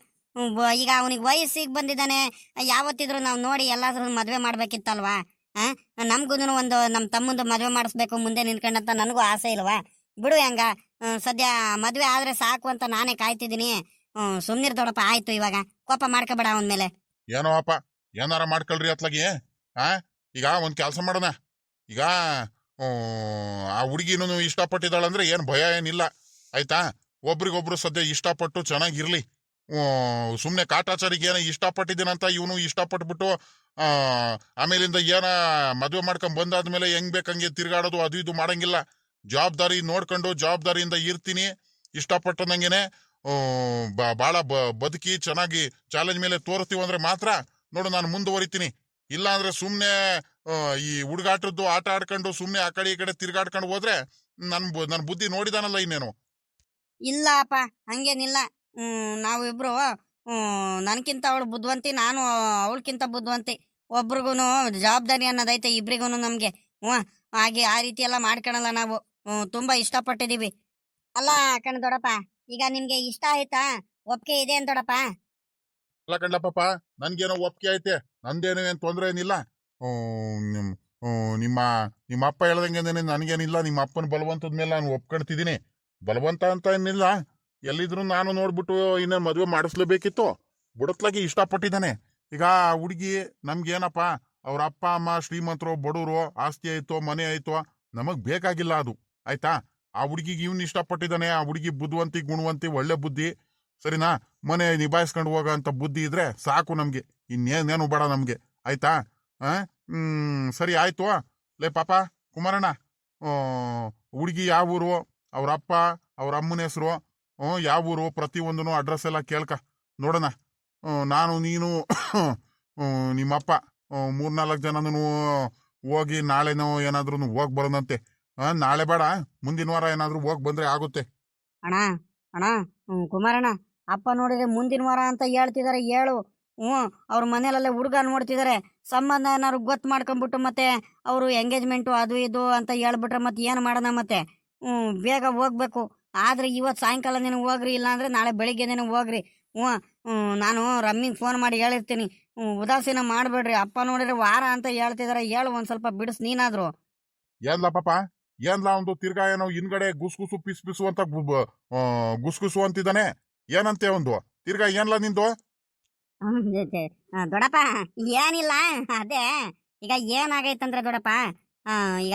ಈಗ ಅವನಿಗೆ ವಯಸ್ಸಿಗೆ ಬಂದಿದ್ದಾನೆ ಯಾವತ್ತಿದ್ರು ನಾವು ನೋಡಿ ಎಲ್ಲಾದ್ರೂ ಮದ್ವೆ ಮಾಡ್ಬೇಕಿತ್ತಲ್ವಾ ನಮ್ಗೂ ಒಂದು ನಮ್ಮ ತಮ್ಮಂದು ಮದ್ವೆ ಮಾಡಿಸ್ಬೇಕು ಮುಂದೆ ನಿಂತ್ಕೊಂಡಂತ ನನಗೂ ಆಸೆ ಇಲ್ವಾ ಬಿಡು ಹೆಂಗ ಸದ್ಯ ಮದ್ವೆ ಆದ್ರೆ ಸಾಕು ಅಂತ ನಾನೇ ಕಾಯ್ತಿದ್ದೀನಿ ಸುಮ್ನಿರ್ ದೊಡ್ಡಪ್ಪ ಆಯ್ತು ಇವಾಗ ಕೋಪ ಮಾಡ್ಕೋಬೇಡ ಅವನ ಮೇಲೆ ಏನೋ ಅಪ್ಪ ಏನಾರ ಮಾಡ್ಕೊಳ್ರಿ ಅತ್ಲಾಗಿ ಈಗ ಒಂದ್ ಕೆಲ್ಸ ಮಾಡೋಣ ಈಗ ಆ ಹುಡುಗಿನೂ ಇಷ್ಟಪಟ್ಟಿದ್ದಾಳಂದ್ರೆ ಏನ್ ಭಯ ಏನಿಲ್ಲ ಆಯ್ತಾ ಒಬ್ರಿಗೊಬ್ರು ಸದ್ಯ ಇಷ್ಟಪಟ್ಟು ಚೆನ್ನಾಗಿರ್ಲಿ ಸುಮ್ನೆ ಕಾಟಾಚಾರಿಗೆ ಏನ ಇಷ್ಟಪಟ್ಟಿದ್ದೀನಂತ ಇವನು ಇಷ್ಟಪಟ್ಬಿಟ್ಟು ಆಮೇಲಿಂದ ಏನ ಮದ್ವೆ ಮಾಡ್ಕೊಂಡ್ ಬಂದಾದ್ಮೇಲೆ ಹೆಂಗ್ ಬೇಕಂಗೆ ತಿರ್ಗಾಡೋದು ಅದು ಇದು ಮಾಡಂಗಿಲ್ಲ ಜವಾಬ್ದಾರಿ ನೋಡ್ಕೊಂಡು ಜವಾಬ್ದಾರಿಯಿಂದ ಇರ್ತೀನಿ ಇಷ್ಟಪಟ್ಟಂಗೆನೆ ಬಾಳ ಬದುಕಿ ಚೆನ್ನಾಗಿ ಚಾಲೆಂಜ್ ಮೇಲೆ ತೋರಿಸ್ತೀವಿ ಅಂದ್ರೆ ಮಾತ್ರ ನೋಡು ನಾನು ಮುಂದುವರಿತೀನಿ ಇಲ್ಲ ಅಂದ್ರೆ ಸುಮ್ನೆ ಈ ಹುಡುಗಾಟದ್ದು ಆಟ ಆಡ್ಕೊಂಡು ಸುಮ್ನೆ ಆ ಕಡೆ ಈ ಕಡೆ ತಿರ್ಗಾಡ್ಕೊಂಡು ಹೋದ್ರೆ ನನ್ ಬುದ್ಧಿ ನೋಡಿದಾನಲ್ಲ ಇನ್ನೇನು ಇಲ್ಲ ಅಪ್ಪ ಹಂಗೇನಿಲ್ಲ ನಾವು ಇಬ್ರು ನನ್ಕಿಂತ ಅವಳು ಬುದ್ಧಿವಂತಿ ನಾನು ಅವಳಕ್ಕಿಂತ ಬುದ್ಧಿವಂತಿ ಒಬ್ರಿಗೂ ಜವಾಬ್ದಾರಿ ಅನ್ನೋದೈತೆ ಇಬ್ರಿಗೂ ನಮ್ಗೆ ಹಾಗೆ ಆ ರೀತಿ ಎಲ್ಲ ಮಾಡ್ಕೊಳಲ್ಲ ನಾವು ತುಂಬಾ ಇಷ್ಟಪಟ್ಟಿದೀವಿ ಅಲ್ಲ ಕಣ್ ದೊಡ್ಡಪ್ಪ ಈಗ ನಿಮ್ಗೆ ಇಷ್ಟ ಆಯ್ತಾ ಒಪ್ಪಿಗೆ ಇದೆ ಅಂತ ದೊಡ್ಡಪ್ಪ ಅಲ್ಲ ಕಂಡಪ್ಪ ನನ್ಗೇನೋ ಒಪ್ಪಿಗೆ ಐತೆ ನಂದೇನೋ ಏನ್ ತೊಂದ್ರೆ ಏನಿಲ್ಲ ನಿಮ್ಮ ಅಪ್ಪ ಹೇಳ್ದಂಗೆ ನನ್ಗೇನಿಲ್ಲ ನಿಮ್ಮ ಅಪ್ಪನ ಬಲವಂತದ ಮೇಲೆ ನಾನು ಒಪ್ಕೊಳ್ತಿದ್ದೀನಿ ಬಲವಂತ ಅಂತ ಏನಿಲ್ಲ ಎಲ್ಲಿದ್ರು ನಾನು ನೋಡ್ಬಿಟ್ಟು ಇನ್ನೇನು ಮದುವೆ ಮಾಡಿಸ್ಲೇಬೇಕಿತ್ತು ಬುಡತ್ಲಾಗಿ ಇಷ್ಟಪಟ್ಟಿದ್ದಾನೆ ಈಗ ಹುಡುಗಿ ನಮ್ಗೇನಪ್ಪ ಅವ್ರ ಅಪ್ಪ ಅಮ್ಮ ಶ್ರೀಮಂತರು ಬಡವರು ಆಸ್ತಿ ಆಯ್ತೋ ಮನೆ ಆಯ್ತೋ ನಮಗ್ ಬೇಕಾಗಿಲ್ಲ ಅದು ಆಯ್ತಾ ಆ ಹುಡುಗಿಗೆ ಇವ್ನ ಇಷ್ಟಪಟ್ಟಿದ್ದಾನೆ ಆ ಹುಡುಗಿ ಬುದ್ಧಿವಂತಿ ಗುಣವಂತಿ ಒಳ್ಳೆ ಬುದ್ಧಿ ಸರಿನಾ ಮನೆ ನಿಭಾಯಿಸ್ಕೊಂಡು ಹೋಗೋ ಅಂತ ಬುದ್ಧಿ ಇದ್ರೆ ಸಾಕು ನಮ್ಗೆ ಇನ್ನೇನೇನು ಬೇಡ ನಮ್ಗೆ ಆಯ್ತಾ ಸರಿ ಆಯ್ತು ಲೇ ಪಾಪ ಕುಮಾರಣ್ಣ ಹುಡುಗಿ ಯಾವ ಊರು ಅವ್ರ ಅಪ್ಪ ಅವ್ರ ಅಮ್ಮನ ಹೆಸರು ಯಾವ ಊರು ಪ್ರತಿಯೊಂದನು ಅಡ್ರೆಸ್ ಎಲ್ಲ ಕೇಳ್ಕ ನೋಡೋಣ ನಾನು ನೀನು ನಿಮ್ಮಪ್ಪ 3-4 ಜನನು ಹೋಗಿ ನಾಳೆನೋ ಏನಾದ್ರೂ ಹೋಗ್ ಬರೋದಂತೆ ನಾಳೆ ಬೇಡ ಮುಂದಿನ ವಾರ ಏನಾದ್ರೂ ಹೋಗ್ ಬಂದ್ರೆ ಆಗುತ್ತೆ ಅಣ್ಣ ಕುಮಾರಣ್ಣ ಅಪ್ಪ ನೋಡಿದ್ರೆ ಮುಂದಿನ ವಾರ ಅಂತ ಹೇಳ್ತಿದಾರೆ ಹೇಳು ಅವ್ರ ಮನೇಲಲ್ಲೇ ಹುಡುಗ ನೋಡ್ತಿದಾರೆ ಸಂಬಂಧ ಏನಾದ್ರು ಗೊತ್ತು ಮಾಡ್ಕೊಂಡ್ಬಿಟ್ಟು ಮತ್ತೆ ಅವರು ಎಂಗೇಜ್ಮೆಂಟು ಅದು ಇದು ಅಂತ ಹೇಳ್ಬಿಟ್ರೆ ಮತ್ತೆ ಏನು ಮಾಡೋಣ ಮತ್ತೆ ಬೇಗ ಹೋಗ್ಬೇಕು ಆದ್ರೆ ಇವತ್ತು ಸಾಯಂಕಾಲ ನೀನು ಹೋಗ್ರಿ ಇಲ್ಲಾಂದ್ರೆ ನಾಳೆ ಬೆಳಿಗ್ಗೆ ನೀನು ಹೋಗ್ರಿ ನಾನು ರಮ್ಮಿಗೆ ಫೋನ್ ಮಾಡಿ ಹೇಳಿರ್ತೀನಿ ಉದಾಸೀನ ಮಾಡ್ಬೇಡ್ರಿ ಅಪ್ಪ ನೋಡಿದ್ರೆ ವಾರ ಅಂತ ಹೇಳ್ತಿದಾರೆ ಹೇಳು ಒಂದ್ ಸ್ವಲ್ಪ ಬಿಡಿಸ್ ನೀನಾದ್ರು ಏನ್ಲಾ ಪಾಪ ಏನ್ಲಾ ಒಂದು ತಿರ್ಗಾ ಏನೋ ಹಿಂದ್ಗಡೆ ಗುಸ್ಗುಸು ಪಿಸು ಅಂತ ಗುಸ್ಗುಸು ಅಂತಿದ್ದಾನೆ ಏನಂತೆ ಒಂದು ತಿರ್ಗಾ ಏನ್ಲಾ ನಿಂದು ದೊಡ್ಡಪ್ಪ ಏನಿಲ್ಲ ಅದೇ ಈಗ ಏನಾಗೈತಂದ್ರೆ ದೊಡ್ಡಪ್ಪ ಈಗ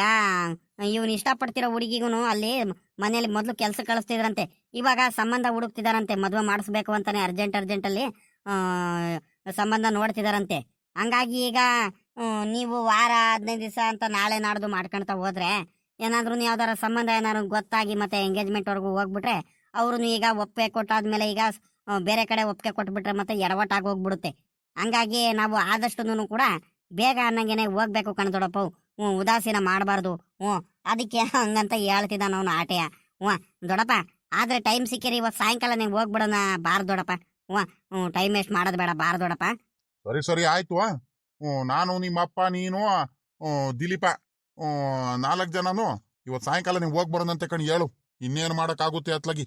ಇವನು ಇಷ್ಟಪಡ್ತಿರೋ ಹುಡುಗಿಗೂ ಅಲ್ಲಿ ಮನೇಲಿ ಮೊದಲು ಕೆಲಸ ಕಳಿಸ್ತಿದ್ರಂತೆ ಇವಾಗ ಸಂಬಂಧ ಹುಡುಕ್ತಿದಾರಂತೆ ಮದುವೆ ಮಾಡಿಸ್ಬೇಕು ಅಂತಾನೆ ಅರ್ಜೆಂಟಲ್ಲಿ ಸಂಬಂಧ ನೋಡ್ತಿದಾರಂತೆ ಹಂಗಾಗಿ ಈಗ ನೀವು ವಾರ 15 ದಿವಸ ಅಂತ ನಾಳೆ ನಾಡ್ದು ಮಾಡ್ಕೊಳ್ತಾ ಹೋದ್ರೆ ಏನಾದ್ರೂ ಯಾವ್ದಾರ ಸಂಬಂಧ ಏನಾದ್ರು ಗೊತ್ತಾಗಿ ಮತ್ತೆ ಎಂಗೇಜ್ಮೆಂಟ್ವರೆಗೂ ಹೋಗ್ಬಿಟ್ರೆ ಅವ್ರು ಈಗ ಒಪ್ಪಿಗೆ ಕೊಟ್ಟಾದ್ಮೇಲೆ ಈಗ ಬೇರೆ ಕಡೆ ಒಪ್ಪಿಗೆ ಕೊಟ್ಬಿಟ್ರೆ ಮತ್ತೆ ಎಡವಟ್ಟಾಗಿ ಹೋಗ್ಬಿಡುತ್ತೆ ಹಂಗಾಗಿ ನಾವು ಆದಷ್ಟು ಕೂಡ ಬೇಗ ಅನ್ನಂಗೆನೆ ಹೋಗ್ಬೇಕು ಕಣದೊಡಪ್ಪ ಉದಾಸೀನ ಮಾಡಬಾರ್ದು ಅದಕ್ಕೆ ಹಂಗಂತ ಹೇಳ್ತಿದ್ದಾನ ಅವನು ಆಟೆಯ ದೊಡ್ಡಪ್ಪ ಆದ್ರೆ ಟೈಮ್ ಸಿಕ್ಕಿರಿ ಇವತ್ತು ಸಾಯಂಕಾಲ ನೀವು ಹೋಗ್ಬಿಡೋಣ ಬಾರ್ ದೊಡ್ಡಪ್ಪ ಟೈಮ್ ವೇಸ್ಟ್ ಮಾಡೋದು ಬೇಡ ಬಾರ್ ದೊಡ್ಡಪ್ಪ ಸರಿ ಆಯ್ತು ನಾನು ನಿಮ್ಮಪ್ಪ ನೀನು ದಿಲೀಪ 4 ಜನನು ಇವತ್ತು ಸಾಯಂಕಾಲ ನೀವು ಹೋಗಿ ಬರೋಣಂತೆ ಕಣ್ ಹೇಳು ಇನ್ನೇನು ಮಾಡೋಕ್ಕಾಗುತ್ತೆ ಅತ್ಲಾಗಿ